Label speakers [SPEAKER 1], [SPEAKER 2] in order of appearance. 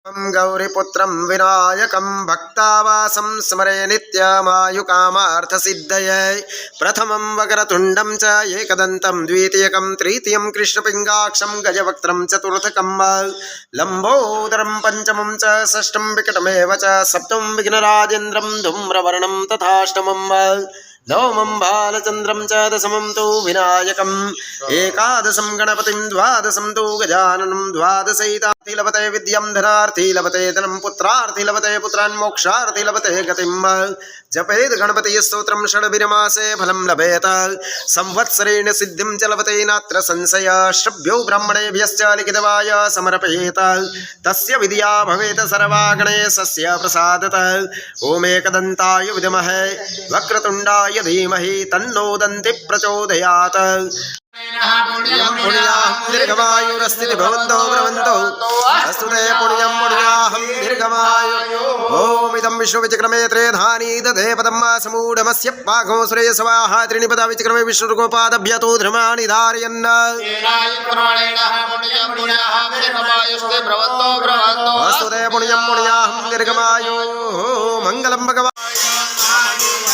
[SPEAKER 1] गौरीपुत्रं विनायकं भक्तावासं स्मरे नित्यमायुकामार्थसिद्धये प्रथमं वक्रतुण्डं च एकदन्तं द्वितीयकं तृतीयं कृष्णपिङ्गाक्षं गजवक्त्रं चतुर्थकं लम्बोदरं पंचमं च षष्ठं विकटमेव च सप्तमं विघ्नराजेन्द्रं धूम्रवर्णं तथाष्टमं नवमं बालचन्द्रं च दशमं तु विनायकम् एकादशं गणपतिं द्वादशं तु गजाननं द्वादशैतार्थी लभते विद्यां धनार्थी लभते धनं पुत्रार्थी लभते पुत्रान् मोक्षार्थी लभते गतिं जपेद गणपति स्तोत्रं षड्भिर्मासे फलं लभेत संवत्सरेण सिद्धिं च लभते नात्र संशय श्रव्यो ब्राह्मणेभ्यश्च लिखितवाय समर्पयेत तस्य विद्या भवेत सर्वागणेशस्य प्रसादत ओम एकदन्ताय विद्महे वक्रतुण्डाय धीमहि तन्नो दन्ति प्रचोदयात् पुण्याहं दीर्घमायुरस्ति भवन्तो ब्रवन्तो अस्तु ते पुण्यं पुण्याहं दीर्घमायु ओम इदं विष्णुविचक्रमे त्रेधानी दधे पदं समूढमस्य पाघो सुरेशवाहा त्रिनिपदा विचक्रमे विष्णुर्गोपादभ्यतो धर्माणि धारयन् अस्तु ते पुण्यं पुण्याहं दीर्घमायु मङ्गलं भगवान्